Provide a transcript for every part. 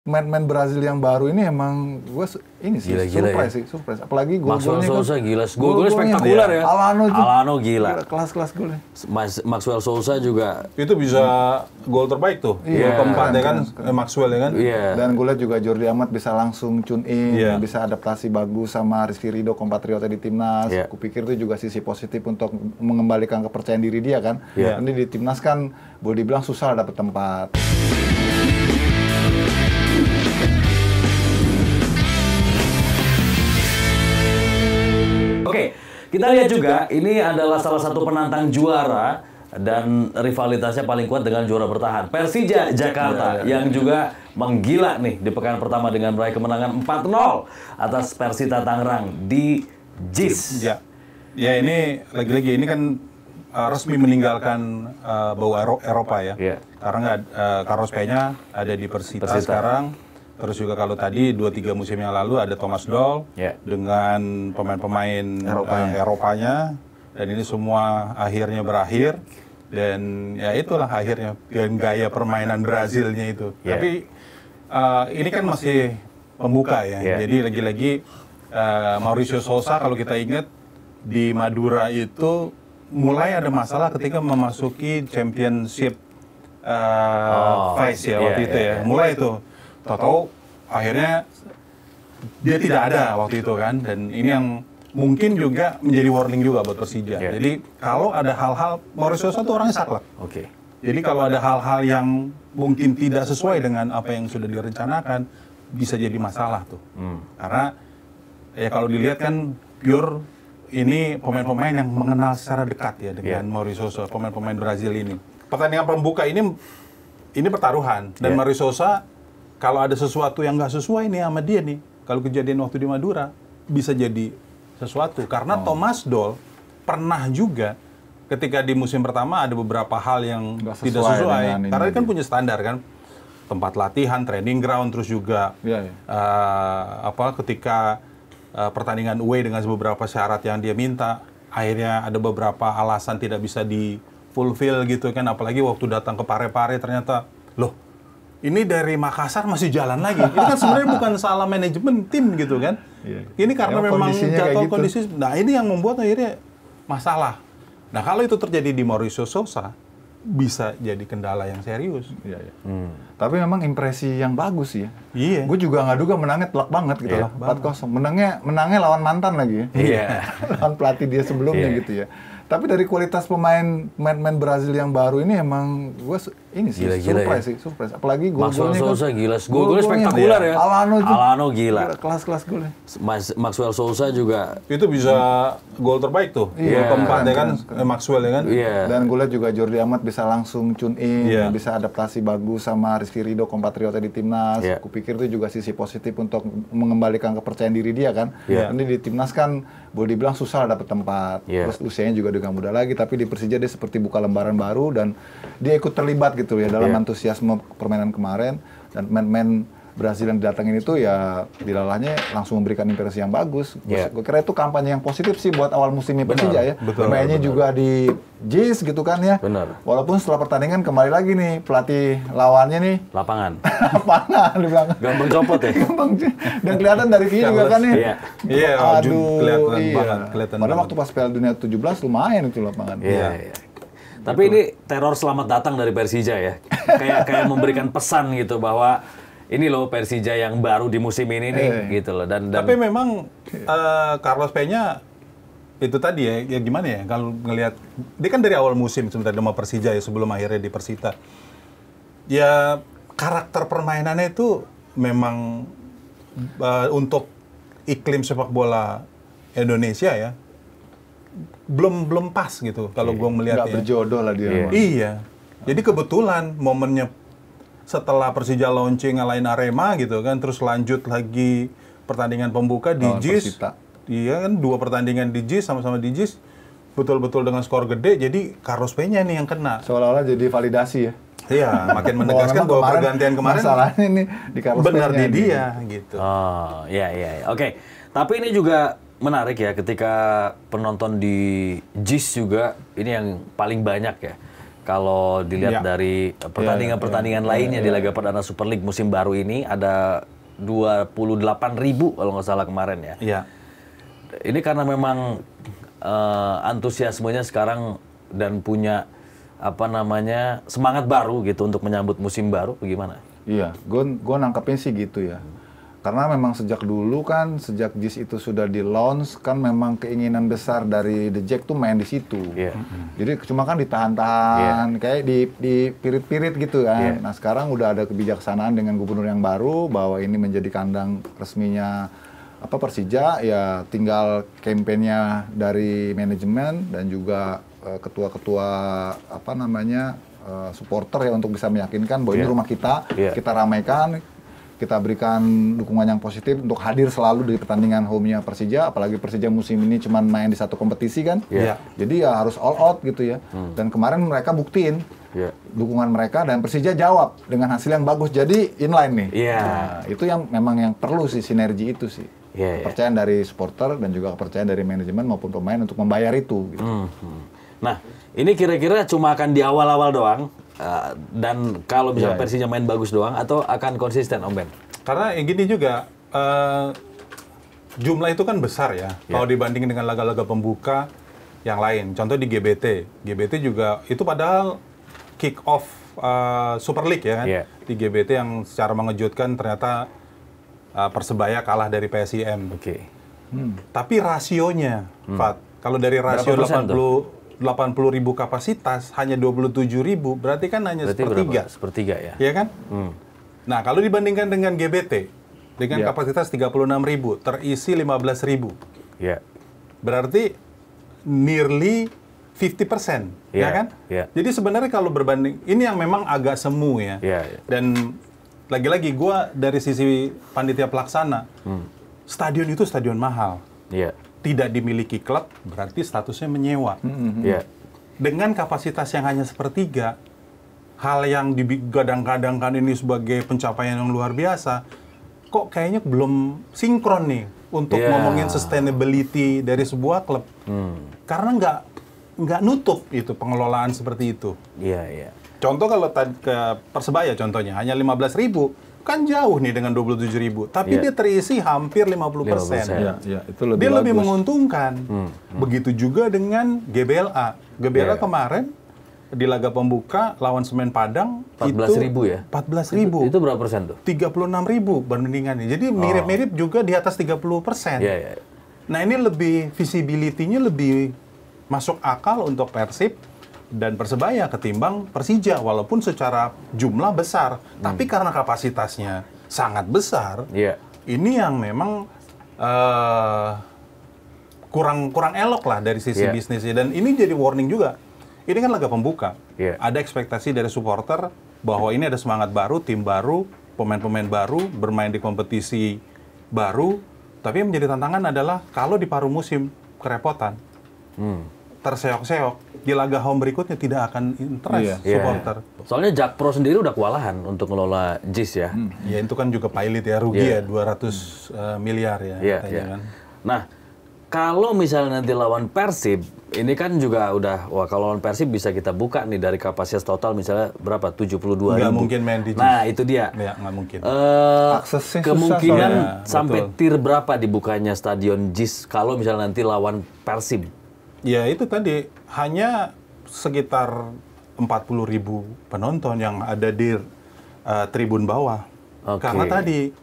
Main Brazil yang baru ini emang gue ini sih surprise sih, surprise. Apalagi Maxwell gol-golnya Sousa gila, gol-golnya spektakuler ya. Alano gila. Kelas-kelas golnya. Maxwell Sousa juga itu bisa gol terbaik tuh. Gol keempat ya kan, Maxwell ya kan. Dan gue lihat juga Jordi Amat bisa langsung tune in, bisa adaptasi bagus sama Rizky Ridho, kompatriotnya di timnas. Kupikir itu juga sisi positif untuk mengembalikan kepercayaan diri dia kan. Nanti di timnas kan boleh dibilang susah dapet tempat. Oke, kita lihat juga ini adalah salah satu penantang juara dan rivalitasnya paling kuat dengan juara bertahan. Persija Jakarta yang juga menggila nih di pekan pertama dengan meraih kemenangan 4-0 atas Persita Tangerang di JIS. Ya ini lagi-lagi ini kan resmi meninggalkan bau Eropa ya. Karena Carlos Peña ada di Persita sekarang. Terus juga kalau tadi 2-3 musim yang lalu ada Thomas Doll dengan pemain-pemain Eropanya, dan ini semua akhirnya berakhir, dan ya itulah akhirnya gaya permainan Brazilnya itu. Tapi ini kan masih pembuka ya, jadi lagi-lagi Mauricio Sousa kalau kita ingat di Madura itu mulai ada masalah ketika memasuki championship phase ya waktu itu ya, mulai itu. Tahu akhirnya dia tidak ada waktu itu kan, dan ini yang mungkin juga menjadi warning juga buat Persija. Jadi kalau ada hal-hal, Mauricio Sousa itu orangnya saklek. Jadi kalau ada hal-hal yang mungkin tidak sesuai dengan apa yang sudah direncanakan, bisa jadi masalah tuh. Karena ya kalau dilihat kan pure ini pemain-pemain yang mengenal secara dekat ya dengan Mauricio Sousa, pemain-pemain Brazil ini. Pertandingan pembuka ini pertaruhan, dan Mauricio Sousa kalau ada sesuatu yang nggak sesuai nih sama dia nih, kalau kejadian waktu di Madura, bisa jadi sesuatu. Karena Thomas Doll pernah juga ketika di musim pertama ada beberapa hal yang tidak sesuai. Karena dia kan punya standar kan, tempat latihan, training ground, terus juga ketika pertandingan away dengan beberapa syarat yang dia minta, akhirnya ada beberapa alasan tidak bisa di fulfill gitu kan. Apalagi waktu datang ke Parepare ternyata, loh, ini dari Makassar masih jalan lagi. Ini kan sebenarnya bukan salah manajemen tim gitu kan. Ini karena memang jadwal kondisi. Nah ini yang membuat akhirnya masalah. Nah kalau itu terjadi di Mauricio Sousa, bisa jadi kendala yang serius. Tapi memang impresi yang bagus ya. Gue juga nggak duga menangnya telak banget gitu lah. 4-0. Menangnya lawan mantan lagi ya. Lawan pelatih dia sebelumnya gitu ya. Tapi dari kualitas pemain Brazil yang baru ini emang gue ini sih surprise. Apalagi Maxwell Sousa gila, gol-golnya spektakuler ya. Alano gila. Kelas-kelas golnya. Maxwell Sousa juga itu bisa gol terbaik tuh. Gol keempat ya kan, Maxwell ya kan. Dan gue lihat juga Jordi Amat bisa langsung tune in, bisa adaptasi bagus sama Rizky Ridho, kompatriotnya di timnas. Kupikir itu juga sisi positif untuk mengembalikan kepercayaan diri dia kan. Nanti di timnas kan boleh dibilang susah dapet tempat. Terus usianya juga udah muda lagi, tapi di Persija dia seperti buka lembaran baru, dan dia ikut terlibat gitu ya dalam antusiasme permainan kemarin, dan main Brazil yang didatengin itu ya dilalahnya langsung memberikan impresi yang bagus. Gue kira itu kampanye yang positif sih buat awal musimnya Persija ya. Mainnya juga di JIS gitu kan ya. Walaupun setelah pertandingan kembali lagi nih pelatih lawannya nih lapangan dibilang gampang copot ya. Dan kelihatan dari video juga kan ya. Aduh, kelihatan Padahal waktu pas Piala Dunia 17 lumayan itu lapangan. Tapi ini teror selamat datang dari Persija ya. Kayak memberikan pesan gitu bahwa ini loh Persija yang baru di musim ini nih gitu loh. Dan tapi memang Carlos Peña itu tadi ya gimana ya, kalau ngelihat dia kan dari awal musim sebenarnya sama Persija ya, sebelum akhirnya di Persita. Ya karakter permainannya itu memang untuk iklim sepak bola Indonesia ya belum pas gitu kalau gue melihatnya. Nggak berjodoh lah dia. Iya. Jadi kebetulan momennya setelah Persija launching ngalahin Arema gitu kan, terus lanjut lagi pertandingan pembuka di JIS. Iya kan, 2 pertandingan di JIS, sama-sama di JIS, betul-betul dengan skor gede, jadi Carlos Peña nih yang kena. Seolah-olah jadi validasi ya. Iya, makin menegaskan bahwa pergantian kemarin masalahnya ini di Carlos benar Peña di dia gitu. Oh, iya. Oke. Tapi ini juga menarik ya ketika penonton di JIS juga ini yang paling banyak ya. kalau dilihat dari pertandingan-pertandingan lainnya di laga perdana Super League musim baru ini ada 28.000 kalau nggak salah kemarin ya. Iya. Ini karena memang antusiasmenya sekarang dan punya semangat baru gitu untuk menyambut musim baru, bagaimana? Iya, gue nangkepin sih gitu ya. Karena memang sejak dulu kan, sejak JIS itu sudah di-launch, kan memang keinginan besar dari The Jack tuh main di situ. Jadi cuma kan ditahan-tahan, kayak di pirit-pirit gitu kan. Nah sekarang udah ada kebijaksanaan dengan gubernur yang baru, bahwa ini menjadi kandang resminya Persija, ya tinggal kampanyenya dari manajemen dan juga ketua-ketua supporter ya untuk bisa meyakinkan bahwa ini rumah kita, kita ramaikan. Kita berikan dukungan yang positif untuk hadir selalu di pertandingan home-nya Persija, apalagi Persija musim ini cuma main di satu kompetisi kan. Jadi ya harus all out gitu ya. Dan kemarin mereka buktiin dukungan mereka dan Persija jawab dengan hasil yang bagus. Jadi inline nih. Nah, itu yang memang yang perlu sih, sinergi itu sih. Kepercayaan dari supporter dan juga kepercayaan dari manajemen maupun pemain untuk membayar itu gitu. Nah, ini kira-kira cuma akan di awal-awal doang. Dan kalau misalnya Persija main bagus doang atau akan konsisten, Om Ben? Karena yang gini juga, jumlah itu kan besar ya, kalau dibanding dengan laga-laga pembuka yang lain. Contoh di GBT. GBT juga, itu padahal kick off Super League ya kan? Di GBT yang secara mengejutkan ternyata Persebaya kalah dari PSIM. Tapi rasionya, Fat, kalau dari rasio 80.000 kapasitas, hanya 27.000, berarti kan hanya sepertiga. Sepertiga ya? Iya kan? Nah, kalau dibandingkan dengan GBT, dengan kapasitas 36.000, terisi 15.000. Berarti nearly 50%, ya kan? Jadi sebenarnya kalau berbanding, ini yang memang agak semu ya. Dan lagi-lagi, gue dari sisi panitia pelaksana, stadion itu stadion mahal. Tidak dimiliki klub, berarti statusnya menyewa. Dengan kapasitas yang hanya sepertiga, hal yang digadang-gadangkan ini sebagai pencapaian yang luar biasa, kok kayaknya belum sinkron nih untuk ngomongin sustainability dari sebuah klub. Karena nggak nutup itu pengelolaan seperti itu. Contoh kalau ke Persebaya contohnya, hanya 15.000, kan jauh nih dengan 27.000, tapi dia terisi hampir 50%. Itu lebih dia bagus. lebih menguntungkan. Begitu juga dengan GBLA. GBLA kemarin di laga pembuka lawan Semen Padang 14.000 ya? 14.000. Itu berapa persen tuh? 36.000 perbandingannya. Jadi mirip-mirip juga di atas 30%. Nah ini lebih, visibility-nya lebih masuk akal untuk Persib dan Persebaya ketimbang Persija, walaupun secara jumlah besar, tapi karena kapasitasnya sangat besar, ini yang memang kurang elok lah dari sisi bisnisnya. Dan ini jadi warning juga. Ini kan laga pembuka, ada ekspektasi dari supporter bahwa ini ada semangat baru, tim baru, pemain-pemain baru, bermain di kompetisi baru, tapi yang menjadi tantangan adalah kalau di paruh musim kerepotan, terseok-seok, di laga home berikutnya tidak akan interest supporter. Soalnya Jakpro sendiri udah kewalahan untuk ngelola JIS ya. Ya itu kan juga pilot ya, rugi ya 200 miliar ya. Kan. Nah, kalau misalnya nanti lawan Persib, ini kan juga udah, kalau lawan Persib bisa kita buka nih dari kapasitas total misalnya berapa? 72.000. Nggak mungkin main di JIS. Nah, itu dia. Ya, nggak mungkin. Aksesnya kemungkinan susah, sampai tier berapa dibukanya stadion JIS kalau misalnya nanti lawan Persib? Ya itu tadi, hanya sekitar 40.000 penonton yang ada di tribun bawah. Karena tadi,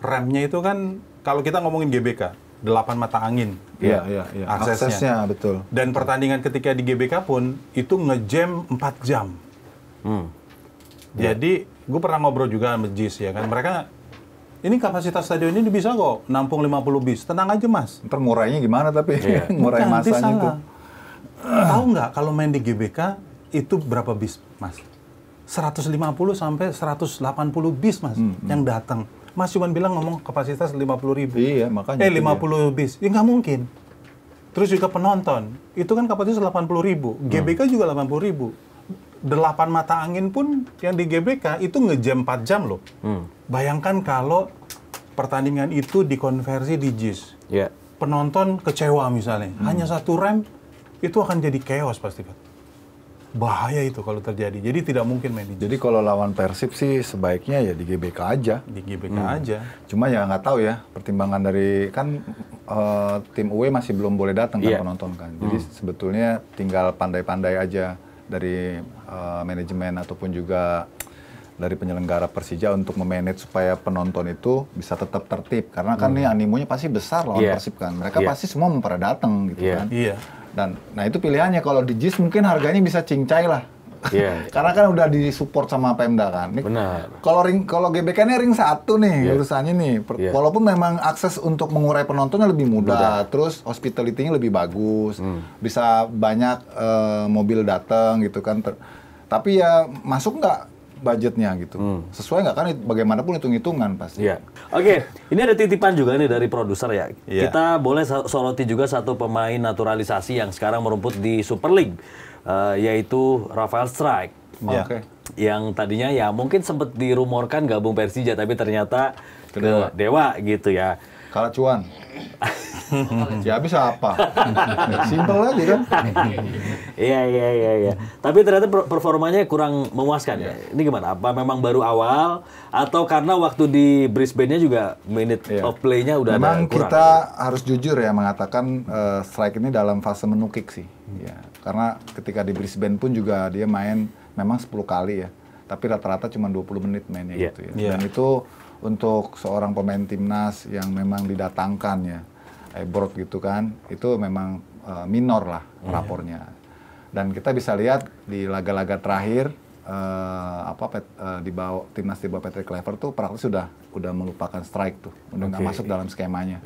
remnya itu kan, kalau kita ngomongin GBK, 8 mata angin. Aksesnya. Betul. Dan pertandingan ketika di GBK pun, itu nge-jam 4 jam. Jadi, gue pernah ngobrol juga sama JIS ya kan, mereka, ini kapasitas stadion ini bisa kok nampung 50 bis. Tenang aja mas. Ntar ngurainya gimana tapi? Ngurai masanya itu. Tahu nggak kalau main di GBK itu berapa bis mas? 150 sampai 180 bis mas yang datang. Mas cuma bilang ngomong kapasitas 50.000. Iya makanya. 50 bis. Ya nggak mungkin. Terus juga penonton. Itu kan kapasitas 80.000. GBK juga 80.000. 8 mata angin pun yang di GBK itu nge-jam 4 jam loh. Bayangkan kalau pertandingan itu dikonversi di JIS. Penonton kecewa misalnya. Hanya satu rem, itu akan jadi chaos pasti. bahaya itu kalau terjadi. Jadi tidak mungkin main di JIS. Jadi kalau lawan Persib sih sebaiknya ya di GBK aja. Di GBK aja. Cuma ya nggak tahu ya, pertimbangan dari kan tim away masih belum boleh datang kan penonton kan. Jadi sebetulnya tinggal pandai-pandai aja dari manajemen ataupun juga dari penyelenggara Persija untuk memanage supaya penonton itu bisa tetap tertib. Karena kan nih animonya pasti besar lawan Persib kan. Mereka pasti semua mau pada datang gitu kan. Dan nah itu pilihannya, kalau di JIS mungkin harganya bisa cincai lah. Karena kan udah disupport sama Pemda kan. Benar. Kalau GBK ini ring 1 nih urusannya nih. Walaupun memang akses untuk mengurai penontonnya lebih mudah, terus hospitality-nya lebih bagus, bisa banyak mobil datang gitu kan. Tapi ya masuk nggak budgetnya gitu, sesuai nggak kan? Bagaimanapun hitung-hitungan pasti. Oke, ini ada titipan juga nih dari produser ya. Kita boleh soroti juga satu pemain naturalisasi yang sekarang merumput di Super League, yaitu Rafael Strijk. Yang tadinya ya mungkin sempat dirumorkan gabung Persija, tapi ternyata ke Dewa gitu ya. Kalah cuan. Ya bisa apa? Simple aja kan. Iya. Tapi ternyata performanya kurang memuaskan ya. Ini gimana? Apa memang baru awal atau karena waktu di Brisbane-nya juga minute of play-nya udah memang ada kurang? Kita harus jujur ya mengatakan Strijk ini dalam fase menukik sih. Ya, karena ketika di Brisbane pun juga dia main memang 10 kali ya. Tapi rata-rata cuma 20 menit mainnya gitu ya. Dan itu untuk seorang pemain timnas yang memang didatangkan ya, abroad gitu kan, itu memang minor lah rapornya. Dan kita bisa lihat di laga-laga terakhir di bawah timnas di bawah Patrick Kluivert tuh praktis udah melupakan Strijk tuh, udah nggak masuk dalam skemanya.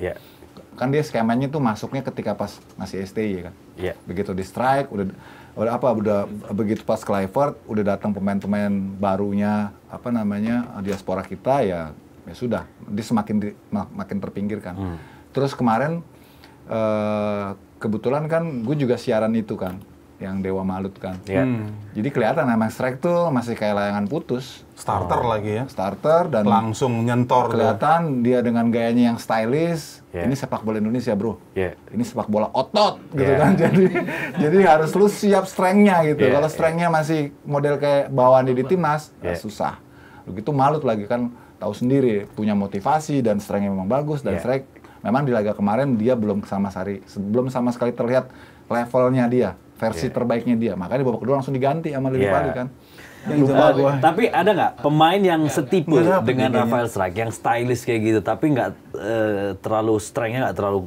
Kan dia skemanya tuh masuknya ketika pas masih STY kan. Begitu di Strijk udah begitu pas Kluivert udah datang pemain-pemain barunya diaspora kita ya sudah dia makin terpinggirkan. Terus kemarin kebetulan kan gue juga siaran itu kan yang Dewa Malut kan. Jadi kelihatan memang Strijk tuh masih kayak layangan putus. Starter lagi ya. Starter dan langsung nyentor. Kelihatan dia dengan gayanya yang stylish. Ini sepak bola Indonesia, bro. Ini sepak bola otot gitu kan. Jadi harus lu siap strength-nya gitu. Kalau strength-nya masih model kayak bawaan di timnas, ya susah. Begitu Malut lagi kan tahu sendiri punya motivasi dan strength-nya memang bagus dan Strijk memang di laga kemarin dia belum sama sekali terlihat levelnya dia, versi terbaiknya dia. Makanya di babak kedua langsung diganti sama Lili Pali kan. Tapi ada nggak pemain yang setipe dengan Rafael Strijk, yang stylish kayak gitu, tapi nggak terlalu strength-nya nggak terlalu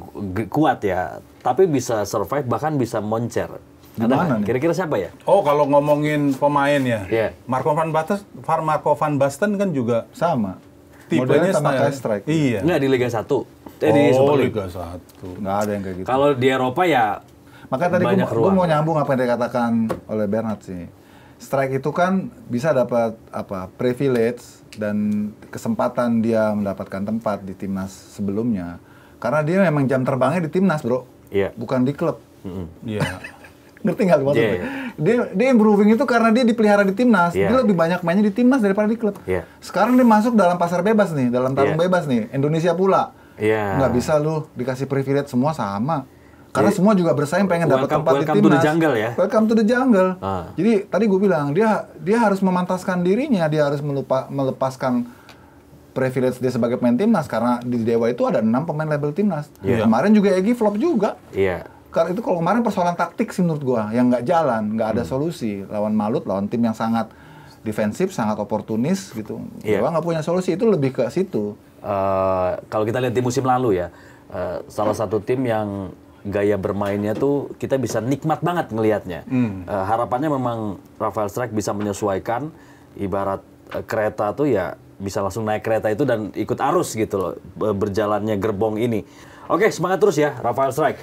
kuat ya, tapi bisa survive bahkan bisa moncer? Ada kira-kira siapa ya? Oh, kalau ngomongin pemain ya, Marco van Basten kan juga sama. Tipenya sama kayak Strijk. Iya. Nggak di Liga 1. Di Super Liga 1. Nggak ada yang kayak gitu. Kalau di Eropa ya. Makanya tadi gue mau nyambung apa yang dikatakan oleh Bernard sih. Strijk itu kan bisa dapat privilege dan kesempatan dia mendapatkan tempat di timnas sebelumnya karena dia memang jam terbangnya di timnas, bro. Bukan di klub. Ngerti nggak lu maksudnya? Dia improving itu karena dia dipelihara di timnas. Dia lebih banyak mainnya di timnas daripada di klub. Sekarang dia masuk dalam pasar bebas nih, dalam tarung bebas nih, Indonesia pula. Nggak bisa lu dikasih privilege semua sama. Karena semua juga bersaing pengen dapat tempat di timnas. Welcome to the jungle ya. Welcome to the jungle. Jadi tadi gue bilang dia harus memantaskan dirinya, dia harus melepaskan privilege dia sebagai pemain timnas karena di Dewa itu ada 6 pemain label timnas. Kemarin juga Egy flop juga. Karena itu kalau kemarin persoalan taktik sih menurut gue yang nggak jalan, nggak ada solusi. Lawan Malut, lawan tim yang sangat defensif, sangat oportunis gitu. Dewa nggak punya solusi, itu lebih ke situ. Kalau kita lihat di musim lalu ya, salah satu tim yang gaya bermainnya tuh kita bisa nikmat banget ngelihatnya. Harapannya memang Rafael Strijk bisa menyesuaikan, ibarat kereta tuh ya bisa langsung naik kereta itu dan ikut arus gitu loh, berjalannya gerbong ini. Oke, semangat terus ya Rafael Strijk.